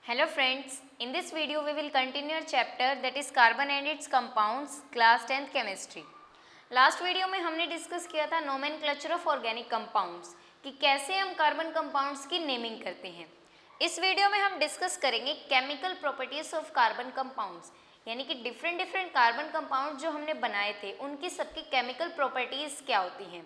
Hello friends, in this video we will continue our chapter that is carbon and its compounds class 10th chemistry. Last video में हमने discuss किया था nomenclature of organic compounds कि कैसे हम carbon compounds की naming करते हैं। इस वीडियो में हम डिस्कस करेंगे chemical properties of carbon compounds, यानी कि डिफरेंट कार्बन कंपाउंड जो हमने बनाए थे उनकी सबकी केमिकल प्रॉपर्टीज क्या होती हैं।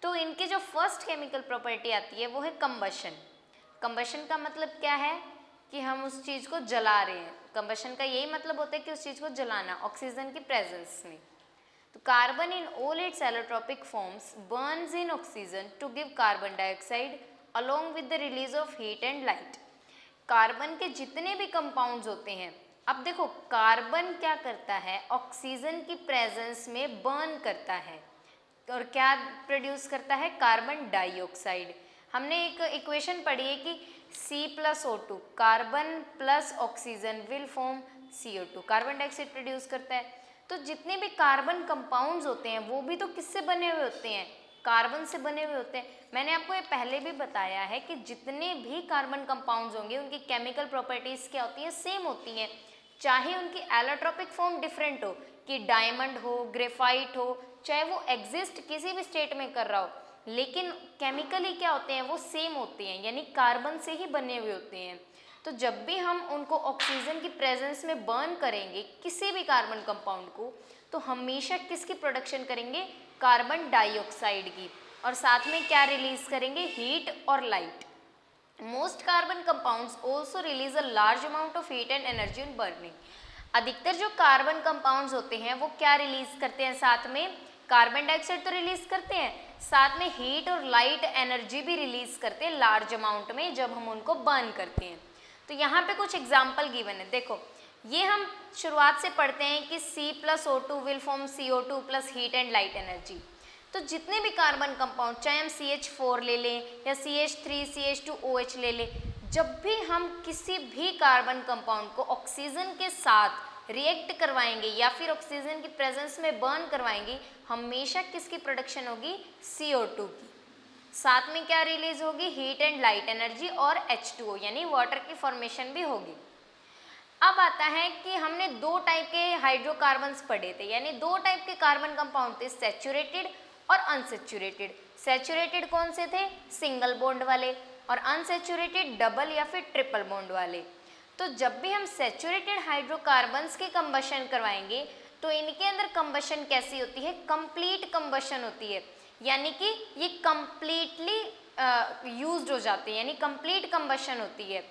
तो इनकी जो फर्स्ट केमिकल प्रॉपर्टी आती है वो है कंबशन। कंबशन का मतलब क्या है कि हम उस चीज़ को जला रहे हैं। कंबशन का यही मतलब होता है कि उस चीज़ को जलाना ऑक्सीजन की प्रेजेंस में। तो carbon in all its allotropic forms burns in oxygen to give carbon dioxide along with the release of heat and light. Carbon के जितने भी कंपाउंड्स होते हैं, अब देखो कार्बन क्या करता है, ऑक्सीजन की प्रेजेंस में बर्न करता है और क्या प्रोड्यूस करता है, कार्बन डाइऑक्साइड। हमने एक इक्वेशन पढ़ी है कि C+O2 carbon plus oxygen will form CO2, carbon dioxide produce करता है। तो जितने भी कार्बन कंपाउंड्स होते हैं वो भी तो किससे बने हुए होते हैं, कार्बन से बने हुए होते हैं। मैंने आपको ये पहले भी बताया है कि जितने भी कार्बन कंपाउंड्स होंगे उनकी केमिकल प्रॉपर्टीज क्या होती है, सेम होती हैं, चाहे उनकी एलोट्रोपिक फॉर्म डिफरेंट हो, कि डायमंड हो, ग्रेफाइट हो, चाहे वो एग्जिस्ट किसी भी स्टेट में कर रहा हो, लेकिन केमिकली क्या होते हैं वो सेम होते हैं, यानी कार्बन से ही बने हुए होते हैं। तो जब भी हम उनको ऑक्सीजन की प्रेजेंस में बर्न करेंगे किसी भी कार्बन कंपाउंड को, तो हमेशा किसकी प्रोडक्शन करेंगे, कार्बन डाइऑक्साइड की, और साथ में क्या रिलीज करेंगे, हीट और light. Most carbon compounds also release a large amount of heat and energy in burning. अधिकतर जो कार्बन कंपाउंड्स होते हैं वो क्या रिलीज करते हैं, साथ में कार्बन डाइऑक्साइड तो रिलीज करते हैं, साथ में हीट और लाइट एनर्जी भी रिलीज करते हैं लार्ज अमाउंट में जब हम उनको बर्न करते हैं। तो यहाँ पे कुछ एग्जाम्पल गिवन है। देखो ये हम शुरुआत से पढ़ते हैं कि C+O2 will form CO2 plus heat and light energy. तो जितने भी कार्बन कंपाउंड, चाहे हम CH4 ले लें या CH3 CH2OH ले लें, जब भी हम किसी भी कार्बन कंपाउंड को ऑक्सीजन के साथ रिएक्ट करवाएंगे या फिर ऑक्सीजन की प्रेजेंस में बर्न करवाएंगे, हमेशा किसकी प्रोडक्शन होगी, CO2 की। साथ में क्या रिलीज होगी, हीट एंड लाइट एनर्जी और H2O यानी वाटर की फॉर्मेशन भी होगी। अब आता है कि हमने दो टाइप के हाइड्रोकार्बन्स पढ़े थे, यानी दो टाइप के कार्बन कंपाउंड थे, सैचुरेटेड और अनसैचुरेटेड। सैचुरेटेड कौन से थे, सिंगल बॉन्ड वाले, और अनसैचुरेटेड डबल या फिर ट्रिपल बॉन्ड वाले। तो जब भी हम सैचुरेटेड हाइड्रोकार्बन्स की कंबशन करवाएंगे तो इनके अंदर कंबशन कैसी होती है, कंप्लीट कंबशन होती है, यानी कि ये कंप्लीटली यूज्ड हो जाते हैं, यानी कंप्लीट कंबशन होती है।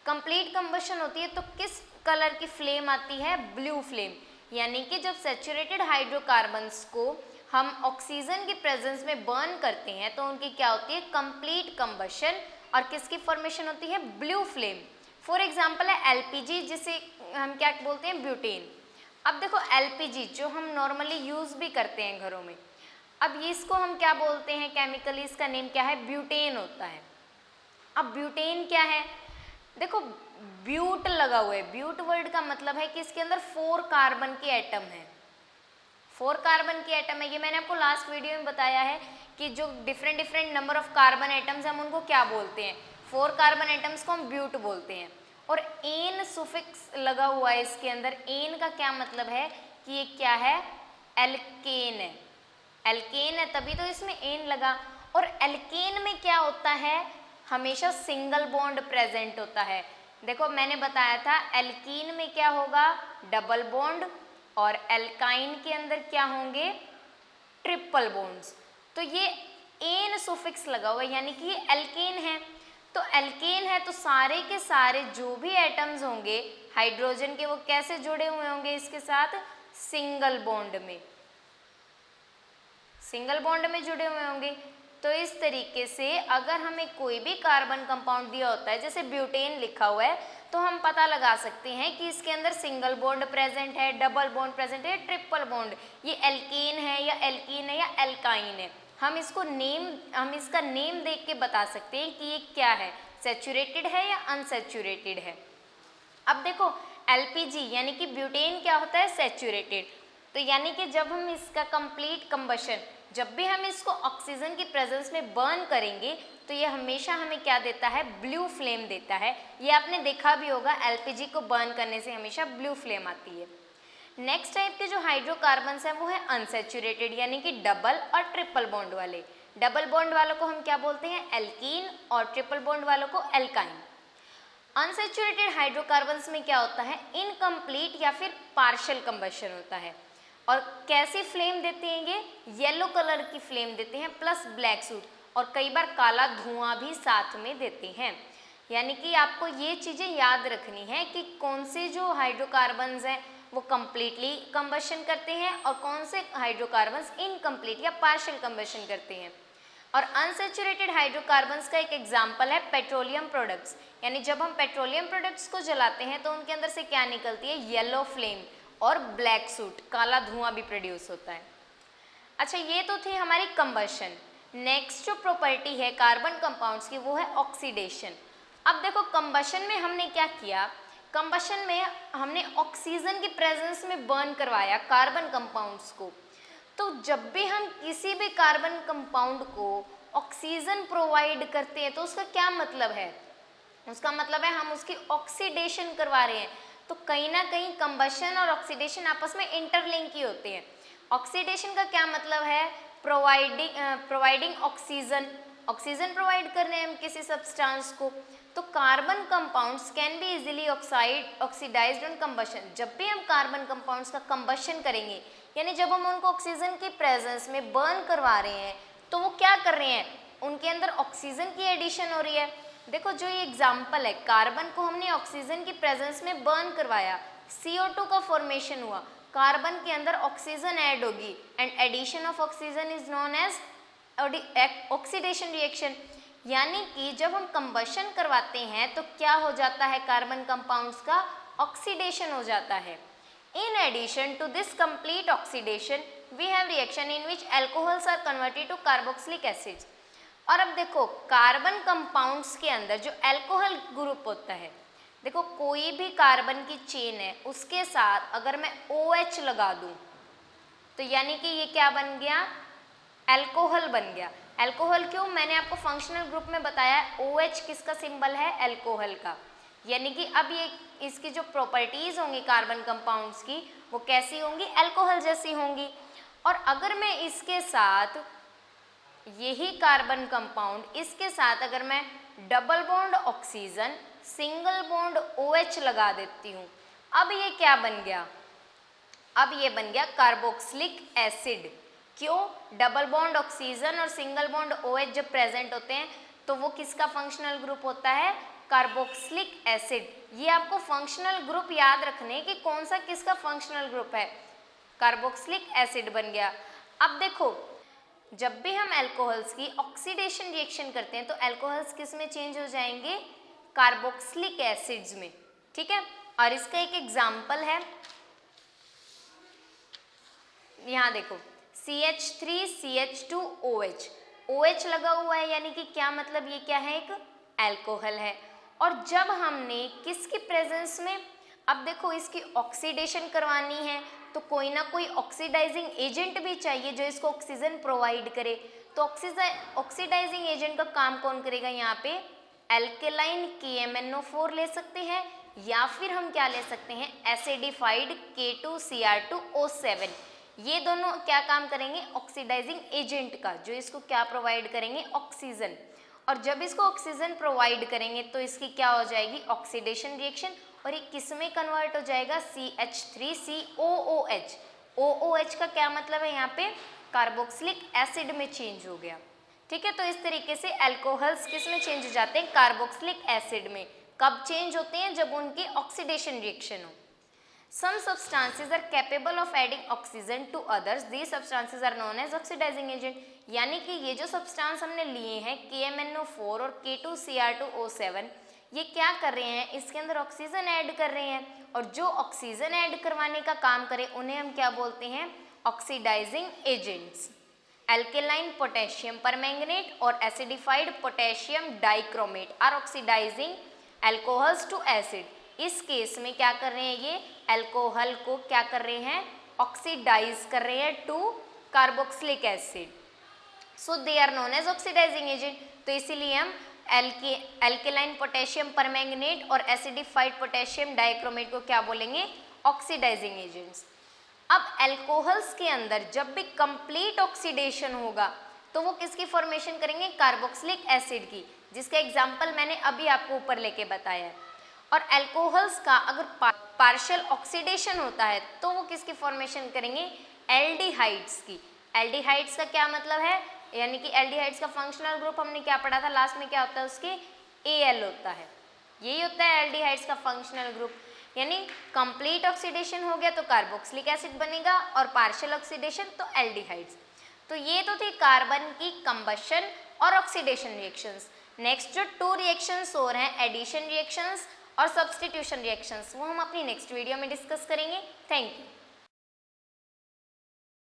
कंप्लीट कंबशन होती है तो किस कलर की फ्लेम आती है, ब्लू फ्लेम, यानी कि जब सैचुरेटेड हाइड्रोकार्बन्स को हम ऑक्सीजन की प्रेजेंस में बर्न करते हैं तो उनकी क्या होती है, कंप्लीट कंबशन, और किसकी फॉर्मेशन होती है, ब्लू फ्लेम। फॉर एग्जाम्पल है LPG, जिसे हम क्या बोलते हैं, ब्यूटेन। अब देखो LPG जो हम नॉर्मली यूज भी करते हैं घरों में, अब इसको हम क्या बोलते हैं केमिकली, इसका नेम क्या है, ब्यूटेन होता है। अब ब्यूटेन क्या है, देखो ब्यूट लगा हुआ है, ब्यूट वर्ड का मतलब है कि इसके अंदर 4 कार्बन के एटम है, 4 कार्बन के एटम है। ये मैंने आपको लास्ट वीडियो में बताया है कि जो different number of carbon atoms हम उनको क्या बोलते हैं, 4 कार्बन एटम्स को हम ब्यूट बोलते हैं। और एन सुफिक्स लगा हुआ है इसके अंदर। एन का क्या मतलब है कि ये क्या है, एल्केन है, एल्केन है, तभी तो इसमें एन लगा। और एल्केन में क्या होता है, हमेशा सिंगल बॉन्ड प्रेजेंट होता है। देखो मैंने बताया था एल्कीन में क्या होगा, डबल बॉन्ड, और एल्काइन के अंदर क्या होंगे, ट्रिपल बॉन्ड्स। तो ये एन सुफिक्स लगा हुआ है, यानी कि ये एल्केन है। तो एल्केन है तो सारे के सारे जो भी एटम्स होंगे हाइड्रोजन के, वो कैसे जुड़े हुए होंगे इसके साथ, सिंगल बॉन्ड में, सिंगल बॉन्ड में जुड़े हुए होंगे। तो इस तरीके से अगर हमें कोई भी कार्बन कंपाउंड दिया होता है, जैसे ब्यूटेन लिखा हुआ है, तो हम पता लगा सकते हैं कि इसके अंदर सिंगल बॉन्ड प्रेजेंट है, डबल बॉन्ड प्रेजेंट है, ट्रिपल बॉन्ड, ये एल्केन है या एल्कीन है या एल्काइन है। हम इसका नेम देख के बता सकते हैं कि ये क्या है, सैचुरेटेड है या अनसैचुरेटेड है। अब देखो LPG यानी कि ब्यूटेन क्या होता है, सैचुरेटेड। तो यानी कि जब हम इसका कंप्लीट कंबशन, जब भी हम इसको ऑक्सीजन की प्रेजेंस में बर्न करेंगे तो ये हमेशा हमें क्या देता है, ब्लू फ्लेम देता है। ये आपने देखा भी होगा, एलपीजी को बर्न करने से हमेशा ब्लू फ्लेम आती है। नेक्स्ट टाइप के जो हाइड्रोकार्बन्स हैं वो है अनसैचुरेटेड, यानी कि डबल और ट्रिपल बॉन्ड वाले। डबल बॉन्ड वालों को हम क्या बोलते हैं, एल्कीन, और ट्रिपल बॉन्ड वालों को एल्काइन। अनसैचुरेटेड हाइड्रोकार्बन्स में क्या होता है, इनकम्प्लीट या फिर पार्शियल कंबशन होता है। और कैसी फ्लेम देते हैं ये, येलो कलर की फ्लेम देते हैं प्लस ब्लैक सूट, और कई बार काला धुआं भी साथ में देते हैं। यानी कि आपको ये चीज़ें याद रखनी है कि कौन से जो हाइड्रोकार्बन्स हैं वो कम्प्लीटली कंबशन करते हैं और कौन से हाइड्रोकार्बन्स इनकम्प्लीट या पार्शियल कंबशन करते हैं। और अनसैचुरेटेड हाइड्रोकार्बन्स का एक एग्जाम्पल है पेट्रोलियम प्रोडक्ट्स, यानी जब हम पेट्रोलियम प्रोडक्ट्स को जलाते हैं तो उनके अंदर से क्या निकलती है, येलो फ्लेम और ब्लैक सूट, काला धुआं भी प्रोड्यूस होता है। अच्छा, ये तो थी हमारी कंबशन। नेक्स्ट जो प्रॉपर्टी है कार्बन कंपाउंड्स की वो है ऑक्सीडेशन। अब देखो कंबशन में हमने क्या किया, कंबशन में हमने ऑक्सीजन की प्रेजेंस में बर्न करवाया कार्बन कंपाउंड्स को। तो जब भी हम किसी भी कार्बन कंपाउंड को ऑक्सीजन प्रोवाइड करते हैं तो उसका क्या मतलब है, उसका मतलब है हम उसकी ऑक्सीडेशन करवा रहे हैं। तो कहीं ना कहीं कंबशन और ऑक्सीडेशन आपस में इंटरलिंक ही होते हैं। ऑक्सीडेशन का क्या मतलब है, प्रोवाइडिंग ऑक्सीजन, ऑक्सीजन प्रोवाइड कर रहे हैं हम किसी सब्सटेंस को। तो carbon compounds can be easily oxidised on combustion. जब भी हम कार्बन कंपाउंड्स का कंबशन करेंगे, यानी जब हम उनको ऑक्सीजन की प्रेजेंस में बर्न करवा रहे हैं तो वो क्या कर रहे हैं, उनके अंदर ऑक्सीजन की एडिशन हो रही है। देखो जो ये एग्जाम्पल है, कार्बन को हमने ऑक्सीजन की प्रेजेंस में बर्न करवाया, CO2 का फॉर्मेशन हुआ, कार्बन के अंदर ऑक्सीजन ऐड होगी and addition of oxygen is known as oxidation reaction. यानी कि जब हम कंबशन करवाते हैं तो क्या हो जाता है, कार्बन कंपाउंड्स का ऑक्सीडेशन हो जाता है। In addition to this complete oxidation, we have reaction in which alcohols are converted to carboxylic acids। और अब देखो कार्बन कंपाउंड्स के अंदर जो अल्कोहल ग्रुप होता है, देखो कोई भी कार्बन की चेन है उसके साथ अगर मैं OH लगा दूं तो यानी कि ये क्या बन गया, अल्कोहल बन गया। अल्कोहल क्यों, मैंने आपको फंक्शनल ग्रुप में बताया OH किसका सिंबल है, अल्कोहल का। यानी कि अब ये इसकी जो प्रॉपर्टीज होंगी कार्बन कंपाउंड्स की वो कैसी होंगी, अल्कोहल जैसी होंगी। और अगर मैं इसके साथ यही कार्बन कंपाउंड, इसके साथ अगर मैं double bond oxygen single bond OH लगा देती हूँ, अब ये क्या बन गया, अब ये बन गया कार्बोक्सिलिक एसिड। क्यों, डबल बॉन्ड ऑक्सीजन और सिंगल बॉन्ड OH जब प्रेजेंट होते हैं तो वो किसका फंक्शनल ग्रुप होता है, कार्बोक्सिलिक एसिड। ये आपको फंक्शनल ग्रुप याद रखने कि कौन सा किसका फंक्शनल ग्रुप है, कार्बोक्सिलिक एसिड बन गया। अब देखो जब भी हम अल्कोहल्स की ऑक्सीडेशन रिएक्शन करते हैं तो अल्कोहल्स किस में चेंज हो जाएंगे, कार्बोक्सिलिक एसिड्स में, ठीक है। और इसका एक एग्जाम्पल है, यहाँ देखो CH3CH2OH, OH लगा हुआ है यानी कि क्या मतलब, ये क्या है, एक अल्कोहल है। और जब हमने किसकी प्रेजेंस में, अब देखो इसकी ऑक्सीडेशन करवानी है तो कोई ना कोई ऑक्सीडाइजिंग एजेंट भी चाहिए जो इसको ऑक्सीजन प्रोवाइड करे। तो ऑक्सीडाइजिंग एजेंट का काम कौन करेगा, यहाँ पे एल्केलाइन KMnO4 ले सकते हैं या फिर हम क्या ले सकते हैं, एसिडिफाइड K2Cr2O7। ये दोनों क्या काम करेंगे, ऑक्सीडाइजिंग एजेंट का, जो इसको क्या प्रोवाइड करेंगे, ऑक्सीजन। और जब इसको ऑक्सीजन प्रोवाइड करेंगे तो इसकी क्या हो जाएगी, ऑक्सीडेशन रिएक्शन, और ये किस में कन्वर्ट हो जाएगा, CH3COOH। OOH का क्या मतलब है, यहाँ पे कार्बोक्सिलिक एसिड में चेंज हो गया, ठीक है। तो इस तरीके से अल्कोहल्स किस में चेंज हो जाते हैं, कार्बोक्सिलिक एसिड में। कब चेंज होते हैं, जब उनकी ऑक्सीडेशन रिएक्शन हो। Some substances are capable of adding oxygen to others. These substances are known as oxidizing agent। यानी कि ये जो सब्सटेंस हमने लिए हैं KMnO4 और K2Cr2O7, ये क्या कर रहे हैं, इसके अंदर ऑक्सीजन ऐड कर रहे हैं, और जो ऑक्सीजन ऐड करवाने का काम करे उन्हें हम क्या बोलते हैं, oxidising agents. Alkaline potassium permanganate और acidified potassium dichromate are oxidising alcohols to acid. इस केस में क्या कर रहे हैं, ये अल्कोहल को क्या कर रहे हैं, ऑक्सीडाइज कर रहे हैं to carboxylic acid. So they are known as oxidising agent. तो इसीलिए हम एल्केलाइन पोटेशियम परमैंगनेट और एसिडिफाइड पोटेशियम डाइक्रोमेट को क्या बोलेंगे, ऑक्सीडाइजिंग एजेंट्स। अब एल्कोहल्स के अंदर जब भी कंप्लीट ऑक्सीडेशन होगा तो वो किसकी फॉर्मेशन करेंगे, कार्बोक्सिलिक एसिड की, जिसका एग्जांपल मैंने अभी आपको ऊपर लेके बताया है। और एल्कोहल्स का अगर पार्शियल ऑक्सीडेशन होता है तो वो किसकी फॉर्मेशन करेंगे, एल्डिहाइड्स की। एल्डिहाइड्स का क्या मतलब है, यानी कि एल्डिहाइड्स का फंक्शनल ग्रुप हमने क्या पढ़ा था लास्ट में, क्या होता है उसके, एल होता है। यही होता है एल्डिहाइड्स का फंक्शनल ग्रुप। यानी कंप्लीट ऑक्सीडेशन हो गया तो कार्बोक्सिलिक एसिड बनेगा और पार्शियल ऑक्सीडेशन तो एल्डिहाइड्स। तो ये तो थी कार्बन की कंबशन और ऑक्सीडेशन रिएक्शंस। नेक्स्ट जो 2 रिएक्शंस और हैं, एडिशन रिएक्शंस और सब्स्टिट्यूशन रिएक्शंस, वो हम अपनी नेक्स्ट वीडियो में डिस्कस करेंगे। Thank you.